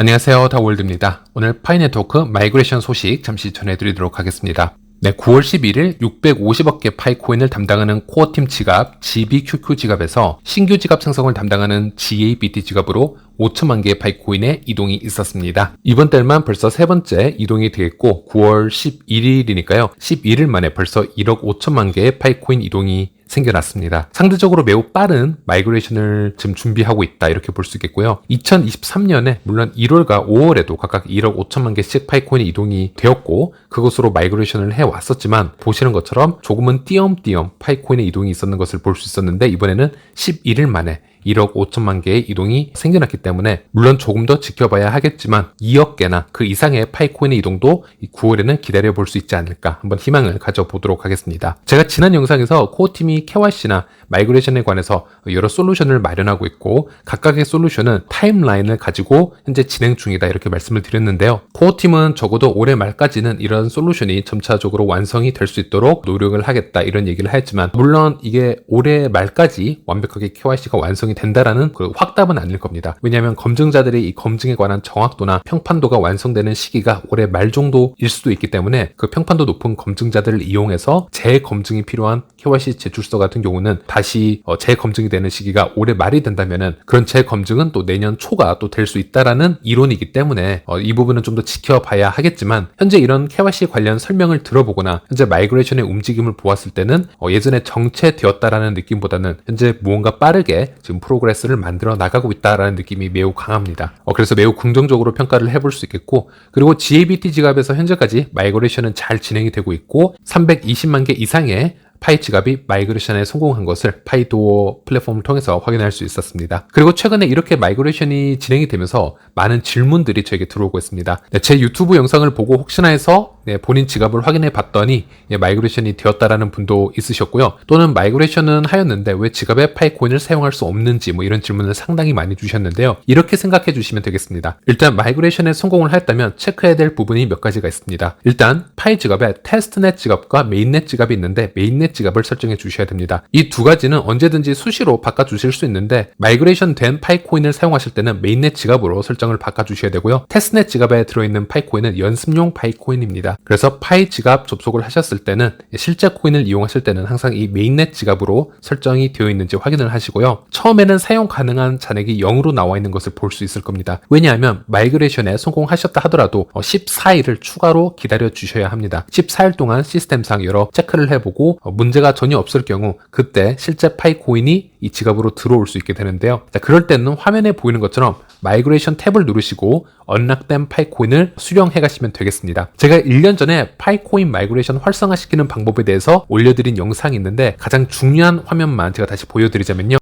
안녕하세요, 다월드입니다. 오늘 파이 네트워크 마이그레이션 소식 잠시 전해드리도록 하겠습니다. 9월 11일 650억 개 파이코인을 담당하는 코어팀 지갑 GBQQ 지갑에서 신규 지갑 생성을 담당하는 GABT 지갑으로 5천만 개의 파이코인의 이동이 있었습니다. 이번 달만 벌써 세 번째 이동이 되겠고 9월 11일이니까요. 11일 만에 벌써 1억 5천만 개의 파이코인 이동이 생겨났습니다. 상대적으로 매우 빠른 마이그레이션을 지금 준비하고 있다 이렇게 볼 수 있겠고요. 2023년에 물론 1월과 5월에도 각각 1억 5천만 개씩 파이코인이 이동이 되었고 그것으로 마이그레이션을 해왔었지만 보시는 것처럼 조금은 띄엄띄엄 파이코인의 이동이 있었는 것을 볼 수 있었는데 이번에는 11일 만에 1억 5천만 개의 이동이 생겨났기 때문에 물론 조금 더 지켜봐야 하겠지만 2억 개나 그 이상의 파이코인의 이동도 9월에는 기다려볼 수 있지 않을까 한번 희망을 가져보도록 하겠습니다. 제가 지난 영상에서 코어팀이 KYC나 마이그레이션에 관해서 여러 솔루션을 마련하고 있고 각각의 솔루션은 타임라인을 가지고 현재 진행 중이다 이렇게 말씀을 드렸는데요. 코어팀은 적어도 올해 말까지는 이런 솔루션이 점차적으로 완성이 될 수 있도록 노력을 하겠다 이런 얘기를 했지만 물론 이게 올해 말까지 완벽하게 KYC가 완성이 된다라는 그 확답은 아닐 겁니다. 왜냐하면 검증자들의 이 검증에 관한 정확도나 평판도가 완성되는 시기가 올해 말 정도일 수도 있기 때문에 그 평판도 높은 검증자들을 이용해서 재검증이 필요한 KYC 제출서 같은 경우는 다시 재검증이 되는 시기가 올해 말이 된다면은 그런 재검증은 또 내년 초가 또 될 수 있다라는 이론이기 때문에 이 부분은 좀 더 지켜봐야 하겠지만 현재 이런 KYC 관련 설명을 들어보거나 현재 마이그레이션의 움직임을 보았을 때는 예전에 정체되었다라는 느낌보다는 현재 무언가 빠르게 지금 프로그레스를 만들어 나가고 있다라는 느낌이 매우 강합니다. 그래서 매우 긍정적으로 평가를 해볼 수 있겠고 그리고 GABT 지갑에서 현재까지 마이그레이션은 잘 진행이 되고 있고 320만 개 이상의 파이 지갑이 마이그레이션에 성공한 것을 파이도어 플랫폼을 통해서 확인할 수 있었습니다. 그리고 최근에 이렇게 마이그레이션이 진행이 되면서 많은 질문들이 저에게 들어오고 있습니다. 제 유튜브 영상을 보고 혹시나 해서 본인 지갑을 확인해 봤더니 마이그레이션이 되었다라는 분도 있으셨고요. 또는 마이그레이션은 하였는데 왜 지갑에 파이코인을 사용할 수 없는지 이런 질문을 상당히 많이 주셨는데요. 이렇게 생각해 주시면 되겠습니다. 일단 마이그레이션에 성공을 하였다면 체크해야 될 부분이 몇 가지가 있습니다. 일단 파이 지갑에 테스트넷 지갑과 메인넷 지갑이 있는데 메인넷 지갑을 설정해 주셔야 됩니다. 이 두 가지는 언제든지 수시로 바꿔 주실 수 있는데 마이그레이션 된 파이코인을 사용하실 때는 메인넷 지갑으로 설정을 바꿔 주셔야 되고요. 테스트넷 지갑에 들어있는 파이코인은 연습용 파이코인입니다. 그래서 파이 지갑 접속을 하셨을 때는 실제 코인을 이용하실 때는 항상 이 메인넷 지갑으로 설정이 되어 있는지 확인을 하시고요. 처음에는 사용 가능한 잔액이 0으로 나와 있는 것을 볼 수 있을 겁니다. 왜냐하면 마이그레이션에 성공하셨다 하더라도 14일을 추가로 기다려 주셔야 합니다. 14일 동안 시스템상 여러 체크를 해보고 문제가 전혀 없을 경우 그때 실제 파이코인이 이 지갑으로 들어올 수 있게 되는데요. 그럴 때는 화면에 보이는 것처럼 마이그레이션 탭을 누르시고 언락된 파이코인을 수령해 가시면 되겠습니다. 제가 1년 전에 파이코인 마이그레이션 활성화시키는 방법에 대해서 올려드린 영상이 있는데 가장 중요한 화면만 제가 다시 보여드리자면요.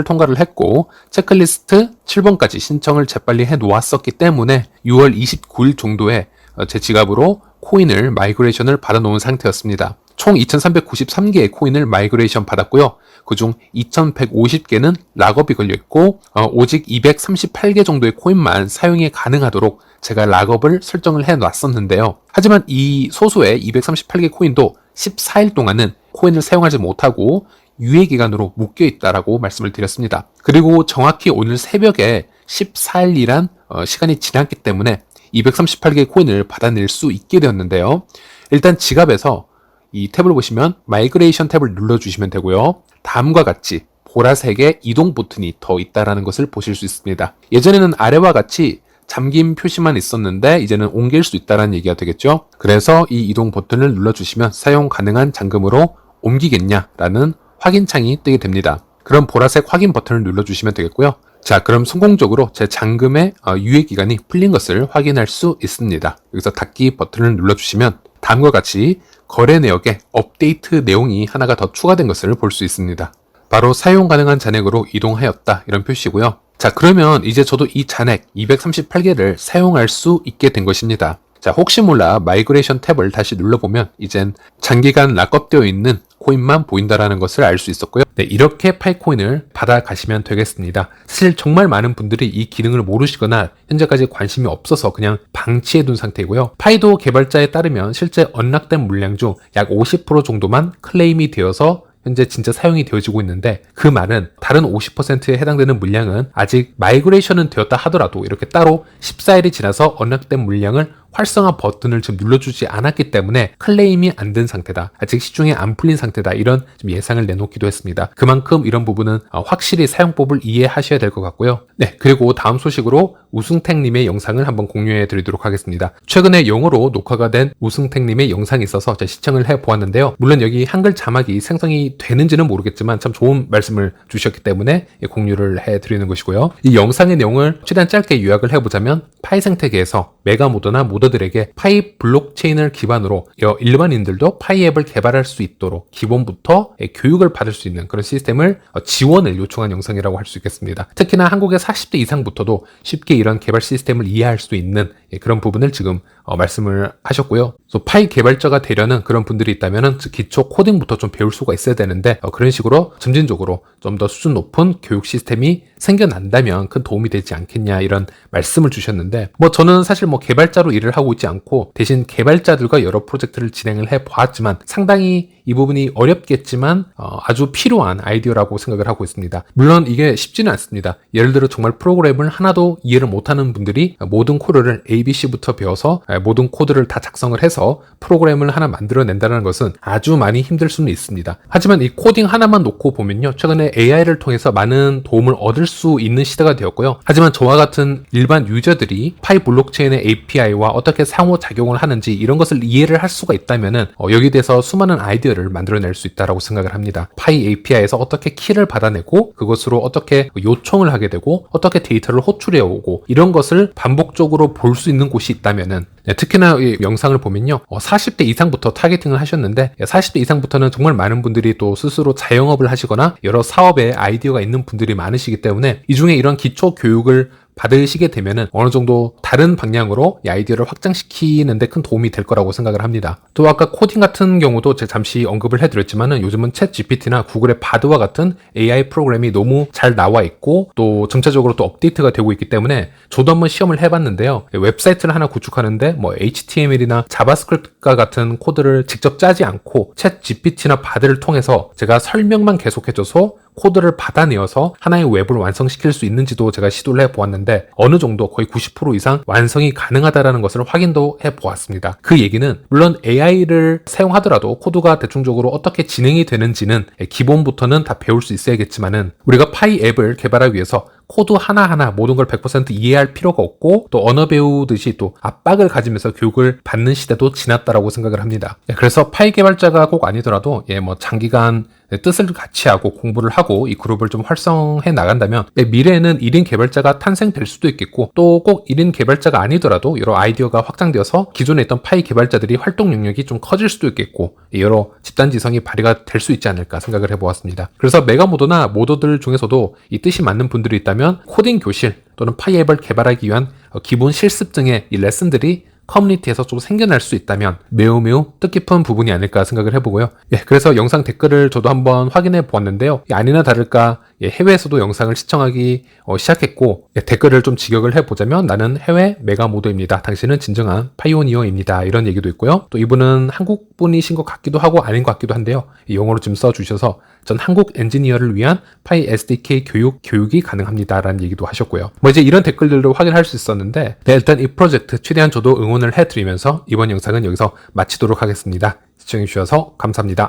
통과를 했고 체크리스트 7번까지 신청을 재빨리 해 놓았었기 때문에 6월 29일 정도에 제 지갑으로 코인을 마이그레이션을 받아놓은 상태였습니다. 총 2393개의 코인을 마이그레이션 받았고요. 그중 2150개는 락업이 걸려있고 오직 238개 정도의 코인만 사용이 가능하도록 제가 락업을 설정을 해놨었는데요. 하지만 이 소수의 238개 코인도 14일 동안은 코인을 사용하지 못하고 유예기간으로 묶여있다라고 말씀을 드렸습니다. 그리고 정확히 오늘 새벽에 14일이란 시간이 지났기 때문에 238개의 코인을 받아낼 수 있게 되었는데요. 일단 지갑에서 이 탭을 보시면 마이그레이션 탭을 눌러주시면 되고요. 다음과 같이 보라색의 이동 버튼이 더 있다는 것을 보실 수 있습니다. 예전에는 아래와 같이 잠김 표시만 있었는데 이제는 옮길 수 있다는 얘기가 되겠죠. 그래서 이 이동 버튼을 눌러주시면 사용 가능한 잠금으로 옮기겠냐라는 확인창이 뜨게 됩니다. 그럼 보라색 확인 버튼을 눌러주시면 되겠고요. 자, 그럼 성공적으로 제 잠금의 유예기간이 풀린 것을 확인할 수 있습니다. 여기서 닫기 버튼을 눌러주시면 다음과 같이 거래 내역에 업데이트 내용이 하나가 더 추가된 것을 볼 수 있습니다. 바로 사용 가능한 잔액으로 이동하였다 이런 표시고요. 자, 그러면 이제 저도 이 잔액 238개를 사용할 수 있게 된 것입니다. 자, 혹시 몰라 마이그레이션 탭을 다시 눌러보면 이젠 장기간 락업되어 있는 코인만 보인다라는 것을 알 수 있었고요. 이렇게 파이코인을 받아가시면 되겠습니다. 사실 정말 많은 분들이 이 기능을 모르시거나 현재까지 관심이 없어서 그냥 방치해둔 상태이고요. 파이도 개발자에 따르면 실제 언락된 물량 중 약 50% 정도만 클레임이 되어서 현재 진짜 사용이 되어지고 있는데, 그 말은 다른 50%에 해당되는 물량은 아직 마이그레이션은 되었다 하더라도 이렇게 따로 14일이 지나서 언락된 물량을 활성화 버튼을 지금 눌러주지 않았기 때문에 클레임이 안 된 상태다, 아직 시중에 안 풀린 상태다, 이런 좀 예상을 내놓기도 했습니다. 그만큼 이런 부분은 확실히 사용법을 이해하셔야 될 것 같고요. 네, 그리고 다음 소식으로 우승택님의 영상을 한번 공유해 드리도록 하겠습니다. 최근에 영어로 녹화가 된 우승택님의 영상이 있어서 제가 시청을 해 보았는데요. 물론 여기 한글 자막이 생성이 되는지는 모르겠지만 참 좋은 말씀을 주셨기 때문에 공유를 해 드리는 것이고요. 이 영상의 내용을 최대한 짧게 요약을 해보자면, 파이 생태계에서 메가모더나 모더들에게 파이 블록체인을 기반으로 일반인들도 파이 앱을 개발할 수 있도록 기본부터 교육을 받을 수 있는 그런 시스템을 지원을 요청한 영상이라고 할 수 있겠습니다. 특히나 한국의 40대 이상부터도 쉽게 이런 개발 시스템을 이해할 수 있는 그런 부분을 지금 말씀을 하셨고요. 파이 개발자가 되려는 그런 분들이 있다면 기초 코딩부터 좀 배울 수가 있어야 되는데, 그런 식으로 점진적으로 좀 더 수준 높은 교육 시스템이 생겨난다면 큰 도움이 되지 않겠냐, 이런 말씀을 주셨는데, 저는 사실 개발자로 일을 하고 있지 않고 대신 개발자들과 여러 프로젝트를 진행을 해 보았지만 상당히 이 부분이 어렵겠지만 아주 필요한 아이디어라고 생각을 하고 있습니다. 물론 이게 쉽지는 않습니다. 예를 들어 정말 프로그램을 하나도 이해를 못하는 분들이 모든 코드를 ABC부터 배워서 모든 코드를 다 작성을 해서 프로그램을 하나 만들어낸다는 것은 아주 많이 힘들 수는 있습니다. 하지만 이 코딩 하나만 놓고 보면요, 최근에 AI를 통해서 많은 도움을 얻을 수 있는 시대가 되었고요. 하지만 저와 같은 일반 유저들이 파이 블록체인의 API와 어떻게 상호작용을 하는지 이런 것을 이해를 할 수가 있다면 여기에 대해서 수많은 아이디어를 만들어낼 수 있다고 생각을 합니다. 파이 API에서 어떻게 키를 받아내고 그것으로 어떻게 요청을 하게 되고 어떻게 데이터를 호출해 오고 이런 것을 반복적으로 볼 수 있는 곳이 있다면은, 특히나 이 영상을 보면요, 40대 이상부터 타겟팅을 하셨는데 40대 이상부터는 정말 많은 분들이 또 스스로 자영업을 하시거나 여러 사업에 아이디어가 있는 분들이 많으시기 때문에 이 중에 이런 기초 교육을 받으시게 되면은 어느 정도 다른 방향으로 이 아이디어를 확장시키는데 큰 도움이 될 거라고 생각을 합니다. 또 아까 코딩 같은 경우도 제가 잠시 언급을 해드렸지만은 요즘은 챗 GPT나 구글의 바드와 같은 AI 프로그램이 너무 잘 나와 있고 또 점차적으로 또 업데이트가 되고 있기 때문에 저도 한번 시험을 해봤는데요. 웹사이트를 하나 구축하는데 HTML이나 자바스크립트과 같은 코드를 직접 짜지 않고 챗 GPT나 바드를 통해서 제가 설명만 계속해줘서 코드를 받아내어서 하나의 웹을 완성시킬 수 있는지도 제가 시도를 해보았는데 어느 정도 거의 90% 이상 완성이 가능하다는 것을 확인도 해보았습니다. 그 얘기는 물론 AI를 사용하더라도 코드가 대충적으로 어떻게 진행이 되는지는 기본부터는 다 배울 수 있어야겠지만은 우리가 파이 앱을 개발하기 위해서 코드 하나하나 모든 걸 100% 이해할 필요가 없고 또 언어 배우듯이 또 압박을 가지면서 교육을 받는 시대도 지났다라고 생각을 합니다. 그래서 파이 개발자가 꼭 아니더라도 장기간 뜻을 같이 하고 공부를 하고 이 그룹을 좀 활성해 나간다면 미래에는 1인 개발자가 탄생될 수도 있겠고 또 꼭 1인 개발자가 아니더라도 여러 아이디어가 확장되어서 기존에 있던 파이 개발자들이 활동 영역이 좀 커질 수도 있겠고 여러 집단지성이 발휘가 될 수 있지 않을까 생각을 해보았습니다. 그래서 메가모더나 모더들 중에서도 이 뜻이 맞는 분들이 있다면 코딩 교실 또는 파이 앱을 개발하기 위한 기본 실습 등의 이 레슨들이 커뮤니티에서 좀 생겨날 수 있다면 매우 뜻깊은 부분이 아닐까 생각을 해보고요. 그래서 영상 댓글을 저도 한번 확인해 보았는데요. 아니나 다를까 해외에서도 영상을 시청하기 시작했고 댓글을 좀 직역을 해보자면 나는 해외 메가모더입니다. 당신은 진정한 파이오니어입니다. 이런 얘기도 있고요. 또 이분은 한국 분이신 것 같기도 하고 아닌 것 같기도 한데요. 영어로 좀 써주셔서 전 한국 엔지니어를 위한 파이 SDK 교육이 가능합니다. 라는 얘기도 하셨고요. 이제 이런 댓글들도 확인할 수 있었는데 일단 이 프로젝트 최대한 저도 응원을 해드리면서 이번 영상은 여기서 마치도록 하겠습니다. 시청해주셔서 감사합니다.